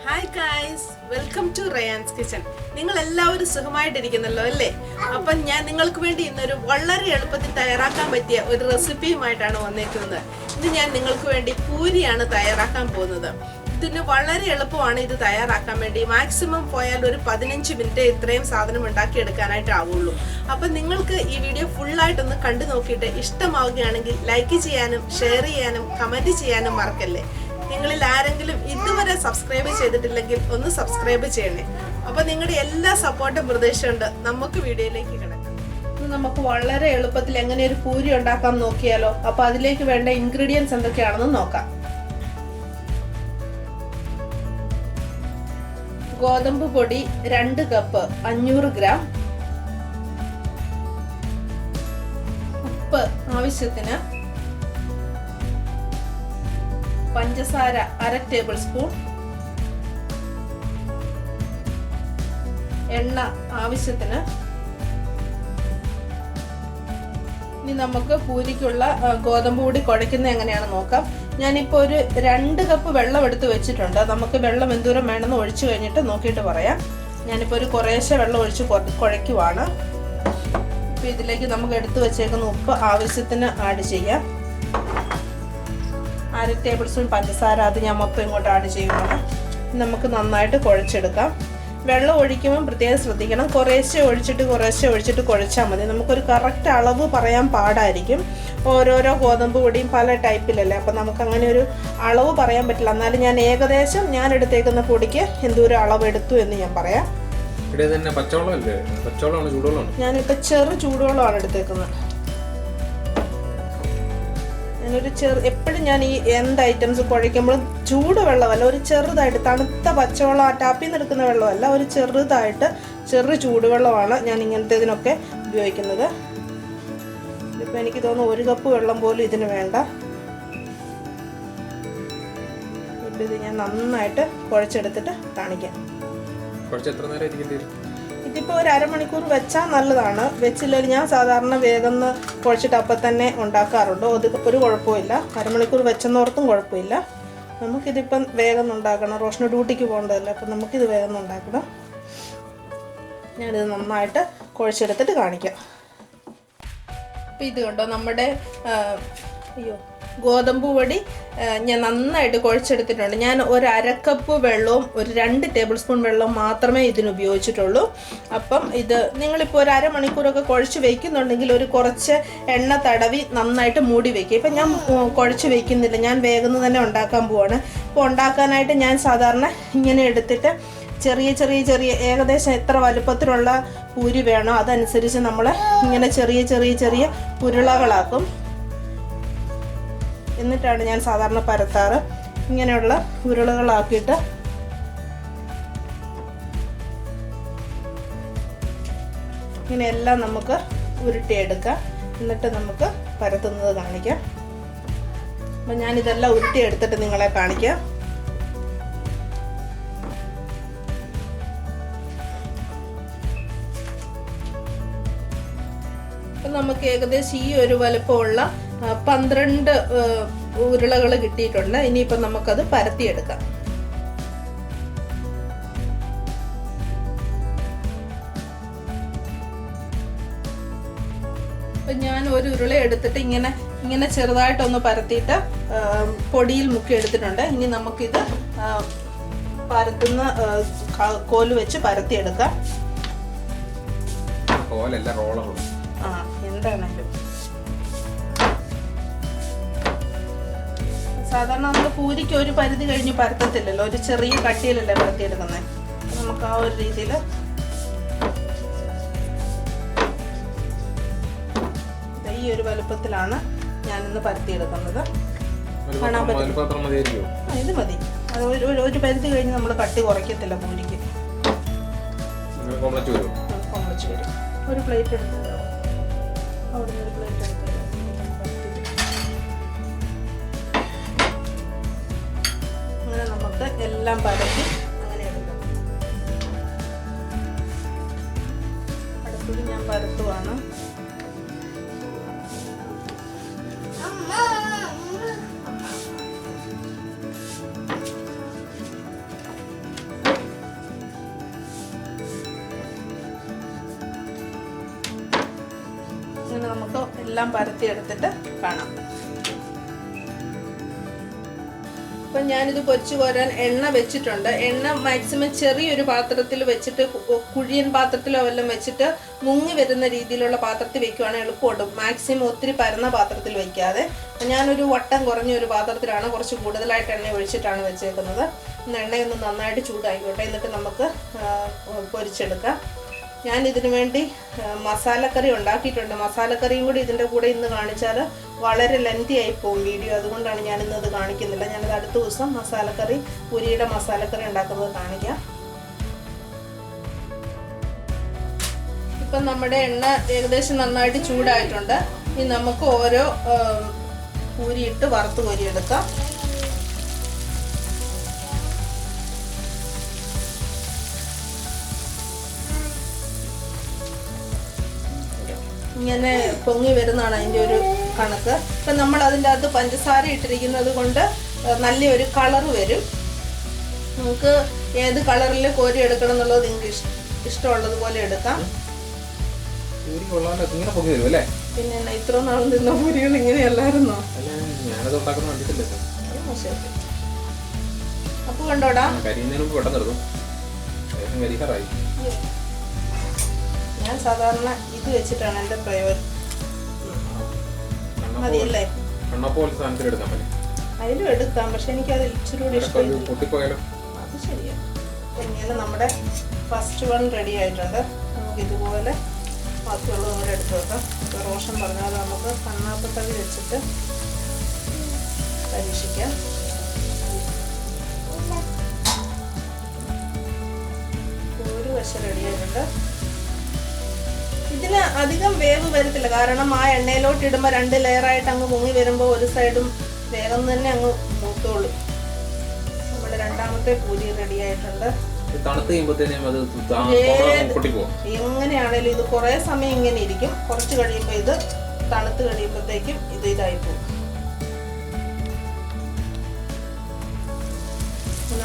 Hi guys, welcome to Rayan's kitchen. നിങ്ങൾ എല്ലാവരും സുഖമായിട്ടിരിക്കുന്നല്ലോ അല്ലേ? അപ്പം ഞാൻ നിങ്ങൾക്ക് വേണ്ടി ഇന്നൊരു വളരെ എളുപ്പത്തിൽ തയ്യാറാക്കാൻ പറ്റിയ ഒരു റെസിപ്പിയുമായിട്ടാണ് വന്നേക്കുന്നത്. ഇന്ന് ഞാൻ നിങ്ങൾക്ക് വേണ്ടി പൂരിയാണ് തയ്യാറാക്കാൻ പോകുന്നത്. ഇതിന് വളരെ എളുപ്പമാണ് ഇത് തയ്യാറാക്കാൻ വേണ്ടി. മാക്സിമം പോയാൽ ഒരു 15 മിനിറ്റ് ഇത്രയും സാധനം ഉണ്ടാക്കിയെടുക്കാനായിട്ടാവുള്ളൂ. അപ്പം നിങ്ങൾക്ക് ഈ വീഡിയോ ഫുള്ളായിട്ടൊന്ന് കണ്ടു നോക്കിയിട്ട് ഇഷ്ടമാവുകയാണെങ്കിൽ ലൈക്ക് ചെയ്യാനും ഷെയർ ചെയ്യാനും കമൻറ്റ് ചെയ്യാനും മറക്കല്ലേ. നിങ്ങളിൽ ആരെങ്കിലും ഇതുവരെ സബ്സ്ക്രൈബ് ചെയ്തിട്ടില്ലെങ്കിൽ ഒന്ന് സബ്സ്ക്രൈബ് ചെയ്യണേ. അപ്പോൾ നിങ്ങളുടെ എല്ലാ സപ്പോർട്ടും പ്രതീക്ഷയുണ്ട്. നമുക്ക് വീഡിയോയിലേക്ക് കിടക്കാം. ഇന്ന് നമുക്ക് വളരെ എളുപ്പത്തിൽ എങ്ങനെ ഒരു പൂരി ഉണ്ടാക്കാം നോക്കിയാലോ. അപ്പോൾ അതിലേക്ക് വേണ്ട ഇൻഗ്രീഡിയൻസ് എന്തൊക്കെയാണെന്ന് നോക്കാം. ഗോതമ്പ് പൊടി 2 കപ്പ് 500 ഗ്രാം, ഉപ്പ് ആവശ്യത്തിന്, പഞ്ചസാര 1/2 ടേബിൾ സ്പൂൺ, എണ്ണ ആവശ്യത്തിന്. ഇനി നമുക്ക് പൂരിക്കുള്ള ഗോതമ്പ് പൊടി കുഴയ്ക്കുന്നത് എങ്ങനെയാണെന്ന് നോക്കാം. ഞാനിപ്പോൾ ഒരു 2 കപ്പ് വെള്ളം എടുത്ത് വെച്ചിട്ടുണ്ട്. നമുക്ക് വെള്ളം എന്തോരം വേണമെന്ന് ഒഴിച്ചു കഴിഞ്ഞിട്ട് നോക്കിയിട്ട് പറയാം. ഞാനിപ്പോൾ ഒരു കുറേശ്ശെ വെള്ളം ഒഴിച്ച് കുഴയ്ക്കുവാണ്. ഇപ്പോൾ ഇതിലേക്ക് നമുക്ക് എടുത്ത് വെച്ചേക്കുന്ന ഉപ്പ് ആവശ്യത്തിന് ആഡ് ചെയ്യാം. 1/2 ടേബിൾ സ്പൂൺ പഞ്ചസാര, അത് ഞാൻ മൊത്തം ഇങ്ങോട്ട് ആഡ് ചെയ്യുവാണ്. നമുക്ക് നന്നായിട്ട് കുഴച്ചെടുക്കാം. വെള്ളം ഒഴിക്കുമ്പോൾ പ്രത്യേകം ശ്രദ്ധിക്കണം. കുറേശ്ശെ ഒഴിച്ചിട്ട് കുഴച്ചാൽ മതി. നമുക്കൊരു കറക്റ്റ് അളവ് പറയാൻ പാടായിരിക്കും. ഓരോരോ ഗോതമ്പ് പൊടിയും പല ടൈപ്പിലല്ലേ, അപ്പം നമുക്ക് അങ്ങനെ ഒരു അളവ് പറയാൻ പറ്റില്ല. എന്നാലും ഞാൻ ഏകദേശം ഞാൻ എടുത്തേക്കുന്ന പൊടിക്ക് എന്തോരം അളവ് എടുത്തു എന്ന് ഞാൻ പറയാം. ഞാനിപ്പോൾ ചെറു ചൂടുവെള്ളമാണ് എടുത്തേക്കുന്നത്. ഞാനൊരു എപ്പോഴും ഞാൻ ഈ എന്ത് ഐറ്റംസ് കുഴയ്ക്കുമ്പോഴും ചൂടുവെള്ളമല്ല, ഒരു ചെറുതായിട്ട് തണുത്ത പച്ചവെള്ളം, ടാപ്പിൽ നിന്ന് എടുക്കുന്ന വെള്ളമല്ല, ഒരു ചെറുതായിട്ട് ചെറു ചൂടുവെള്ളമാണ് ഞാൻ ഇങ്ങനത്തെ ഇതിനൊക്കെ ഉപയോഗിക്കുന്നത്. ഇതിപ്പോൾ എനിക്ക് തോന്നുന്നു 1 കപ്പ് വെള്ളം പോലും ഇതിന് വേണ്ട. ഇപ്പം ഇത് ഞാൻ നന്നായിട്ട് കുഴച്ചെടുത്തിട്ട് കാണിക്കാം. ഇതിപ്പോൾ ഒരു 1/2 മണിക്കൂർ വെച്ചാൽ നല്ലതാണ്. വെച്ചില്ലെങ്കിൽ ഞാൻ സാധാരണ വേഗം കുഴച്ചിട്ട് അപ്പം തന്നെ ഉണ്ടാക്കാറുണ്ട്. അത് ഒരു കുഴപ്പമില്ല. 1/2 മണിക്കൂർ വെച്ചെന്നോർത്തും കുഴപ്പമില്ല. നമുക്കിതിപ്പം വേഗം ഉണ്ടാക്കണം. റോഷന് ഡ്യൂട്ടിക്ക് പോകേണ്ടതല്ലേ, അപ്പം നമുക്കിത് വേഗം ഉണ്ടാക്കണം. ഞാനിത് നന്നായിട്ട് കുഴച്ചെടുത്തിട്ട് കാണിക്കാം. അപ്പം ഇത് കണ്ടോ, നമ്മുടെ ഗോതമ്പ് പൊടി ഞാൻ നന്നായിട്ട് കുഴച്ചെടുത്തിട്ടുണ്ട്. ഞാൻ ഒരു 1/2 കപ്പ് വെള്ളവും ഒരു 2 ടേബിൾ സ്പൂൺ വെള്ളവും മാത്രമേ ഇതിന് ഉപയോഗിച്ചിട്ടുള്ളൂ. അപ്പം ഇത് നിങ്ങളിപ്പോൾ ഒരു 1/2 മണിക്കൂറൊക്കെ കുഴച്ച് വയ്ക്കുന്നുണ്ടെങ്കിൽ ഒരു കുറച്ച് എണ്ണ തടവി നന്നായിട്ട് മൂടി വയ്ക്കുക. ഇപ്പം ഞാൻ കുഴച്ച് വയ്ക്കുന്നില്ല, ഞാൻ വേഗം തന്നെ ഉണ്ടാക്കാൻ പോവാണ്. അപ്പോൾ ഉണ്ടാക്കാനായിട്ട് ഞാൻ സാധാരണ ഇങ്ങനെ എടുത്തിട്ട് ചെറിയ ഏകദേശം എത്ര വലുപ്പത്തിലുള്ള പൂരി വേണോ അതനുസരിച്ച് നമ്മൾ ഇങ്ങനെ ചെറിയ ഉരുളകളാക്കും. എന്നിട്ടാണ് ഞാൻ സാധാരണ പരത്താറ്. ഇങ്ങനെയുള്ള ഉരുളകളാക്കിയിട്ട് ഇങ്ങനെയെല്ലാം നമുക്ക് ഉരുട്ടിയെടുക്കാം. എന്നിട്ട് നമുക്ക് പരത്തുന്നത് കാണിക്കാം. അപ്പം ഞാനിതെല്ലാം ഉരുട്ടിയെടുത്തിട്ട് നിങ്ങളെ കാണിക്കാം. അപ്പം നമുക്ക് ഏകദേശം ഈ ഒരു വലുപ്പമുള്ള 12 ഉരുളകൾ കിട്ടിയിട്ടുണ്ട്. ഇനിയിപ്പം നമുക്കത് പരത്തിയെടുക്കാം. അപ്പം ഞാൻ ഒരു ഉരുള എടുത്തിട്ട് ഇങ്ങനെ ചെറുതായിട്ടൊന്ന് പരത്തിയിട്ട് പൊടിയിൽ മുക്കി എടുത്തിട്ടുണ്ട്. ഇനി നമുക്കിത് പരത്തുന്ന കോല് വെച്ച് പരത്തിയെടുക്കാം. എന്താണല്ലോ സാധാരണ നമ്മൾ പൂരിക്ക് ഒരു പരിധി കഴിഞ്ഞ് പരത്തത്തില്ലല്ലോ, ഒരു ചെറിയ കട്ടിയിലല്ലേ പരത്തിയെടുക്കുന്നത്. നമുക്ക് ആ ഒരു രീതിയിൽ ഈ ഒരു വലുപ്പത്തിലാണ് ഞാനിന്ന് പരത്തിയെടുക്കുന്നത്. കാണാൻ പറ്റും. ഇത് മതി. അത് ഒരു പരിധി കഴിഞ്ഞ് നമ്മൾ കട്ടി കുറയ്ക്കത്തില്ല പൂരിക്ക്. കൊമളച്ച് വരും. ഒരു പ്ലേറ്റ് എടുത്ത് അവിടുന്ന് ഒരു പ്ലേറ്റ് എടുത്ത് നമുക്ക് എല്ലാം പരത്തി അങ്ങനെ എടുക്കാം. അടുത്തത് ഞാൻ പരത്തുവാണ്. എല്ലാം പരത്തിയെടുത്തിട്ട് കാണാം. അപ്പം ഞാനിത് പൊരിച്ചു കോരാൻ എണ്ണ വെച്ചിട്ടുണ്ട്. എണ്ണ മാക്സിമം ചെറിയൊരു പാത്രത്തിൽ വെച്ചിട്ട്, കുഴിയൻ പാത്രത്തിലോ വല്ലതും വെച്ചിട്ട് മുങ്ങി വരുന്ന രീതിയിലുള്ള പാത്രത്തിൽ വെക്കുവാണെങ്കിൽ എളുപ്പമുണ്ട്. മാക്സിമം ഒത്തിരി പരന്ന പാത്രത്തിൽ വയ്ക്കാതെ. ഞാനൊരു വട്ടം കുറഞ്ഞ ഒരു പാത്രത്തിലാണ് കുറച്ച് കൂടുതലായിട്ട് എണ്ണ ഒഴിച്ചിട്ടാണ് വെച്ചേക്കുന്നത്. എണ്ണയൊന്ന് നന്നായിട്ട് ചൂടായിക്കോട്ടെ, എന്നിട്ട് നമുക്ക് പൊരിച്ചെടുക്കാം. ഞാനിതിനു വേണ്ടി മസാലക്കറി ഉണ്ടാക്കിയിട്ടുണ്ട്. മസാലക്കറിയും കൂടി ഇതിൻ്റെ കൂടെ ഇന്ന് കാണിച്ചാൽ വളരെ ലെങ്തി ആയി പോകും വീഡിയോ. അതുകൊണ്ടാണ് ഞാനിന്നത് കാണിക്കുന്നില്ല. ഞാനത് അടുത്ത ദിവസം മസാലക്കറി, പൂരിയുടെ മസാലക്കറി ഉണ്ടാക്കുന്നത് കാണിക്കാം. ഇപ്പം നമ്മുടെ എണ്ണ ഏകദേശം നന്നായിട്ട് ചൂടായിട്ടുണ്ട്. ഇനി നമുക്ക് ഓരോ പൂരിയിട്ട് വറുത്ത് കോരിയെടുക്കാം. ഇങ്ങനെ പൊങ്ങി വരുന്നതാണ് അതിൻ്റെ ഒരു കണക്ക്. ഇപ്പം നമ്മൾ അതിൻ്റെ അകത്ത് പഞ്ചസാര ഇട്ടിരിക്കുന്നത് കൊണ്ട് നല്ലൊരു കളറ് വരും. നമുക്ക് ഏത് കളറിൽ കോരി എടുക്കണം എന്നുള്ളത് നിങ്ങൾക്ക് ഇഷ്ടമുള്ളതുപോലെ എടുക്കാം. പിന്നെ ഇത്ര നാളും തിന്ന പൂരികൾ ഇങ്ങനെയല്ലായിരുന്നോ? അപ്പൊ കണ്ടോടാ, ഞാൻ സാധാരണ ഇത് വെച്ചിട്ടാണ് എൻ്റെ പ്രയോജനം. മതിയല്ലേ? അതിലും എടുക്കാം, പക്ഷെ എനിക്കത് ഇച്ചിരി കൂടി ഇഷ്ടം. അത് ശരിയാണ്. ഇങ്ങനെ നമ്മുടെ ഫസ്റ്റ് വൺ റെഡി ആയിട്ടുണ്ട്. നമുക്ക് ഇതുപോലെ ബാക്കിയുള്ളത് കൂടെ എടുത്ത് വെക്കാം. റോഷൻ പറഞ്ഞാൽ നമുക്ക് കണ്ണാപ്പത്തവി വെച്ചിട്ട് പരീക്ഷിക്കാം. ഒരു വശം റെഡി ആയിട്ടുണ്ട്. ഇതിന് അധികം വേവ് വരത്തില്ല, കാരണം ആ എണ്ണയിലോട്ട് ഇടുമ്പോൾ 2 ലെയറായിട്ട് അങ്ങ് പൊങ്ങി വരുമ്പോൾ ഒരു സൈഡും വേഗം തന്നെ അങ്ങ് മൂത്തോളൂ. നമ്മുടെ രണ്ടാമത്തെ പൂരി റെഡി ആയിട്ടുണ്ട്. എങ്ങനെയാണേലും ഇത് കുറേ സമയം ഇങ്ങനെ ഇരിക്കും. കുറച്ച് കഴിയുമ്പോൾ ഇത് തണുത്ത് കഴിയുമ്പോഴത്തേക്കും ഇത് ഇതായി പോകും.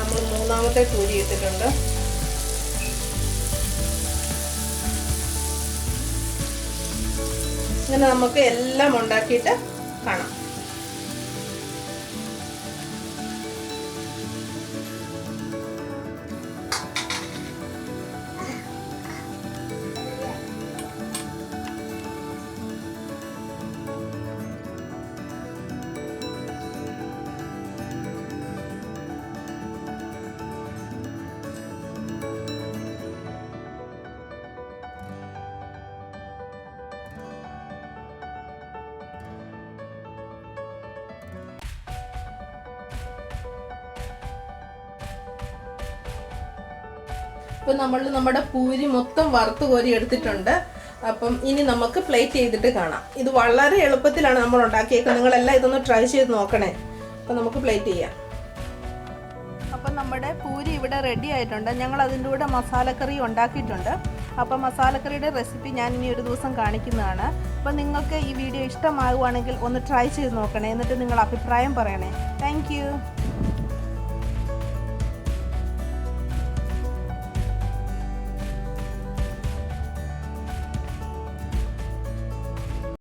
നമ്മൾ മൂന്നാമത്തെ പൂരി ഇട്ടിട്ടുണ്ട്. ഇങ്ങനെ നമുക്ക് എല്ലാം ഉണ്ടാക്കിയിട്ട് കാണാം. ഇപ്പം നമ്മൾ നമ്മുടെ പൂരി മൊത്തം വറുത്ത് കോരി എടുത്തിട്ടുണ്ട്. അപ്പം ഇനി നമുക്ക് പ്ലേറ്റ് ചെയ്തിട്ട് കാണാം. ഇത് വളരെ എളുപ്പത്തിലാണ് നമ്മൾ ഉണ്ടാക്കിയേക്കുന്നത്. നിങ്ങളെല്ലാം ഇതൊന്ന് ട്രൈ ചെയ്ത് നോക്കണേ. അപ്പം നമുക്ക് പ്ലേറ്റ് ചെയ്യാം. അപ്പം നമ്മുടെ പൂരി ഇവിടെ റെഡി ആയിട്ടുണ്ട്. ഞങ്ങൾ അതിൻ്റെ കൂടെ മസാലക്കറി ഉണ്ടാക്കിയിട്ടുണ്ട്. അപ്പം മസാലക്കറിയുടെ റെസിപ്പി ഞാൻ ഇനി ഒരു ദിവസം കാണിക്കുന്നതാണ്. അപ്പം നിങ്ങൾക്ക് ഈ വീഡിയോ ഇഷ്ടമാകുവാണെങ്കിൽ ഒന്ന് ട്രൈ ചെയ്ത് നോക്കണേ. എന്നിട്ട് നിങ്ങൾ അഭിപ്രായം പറയണേ. താങ്ക്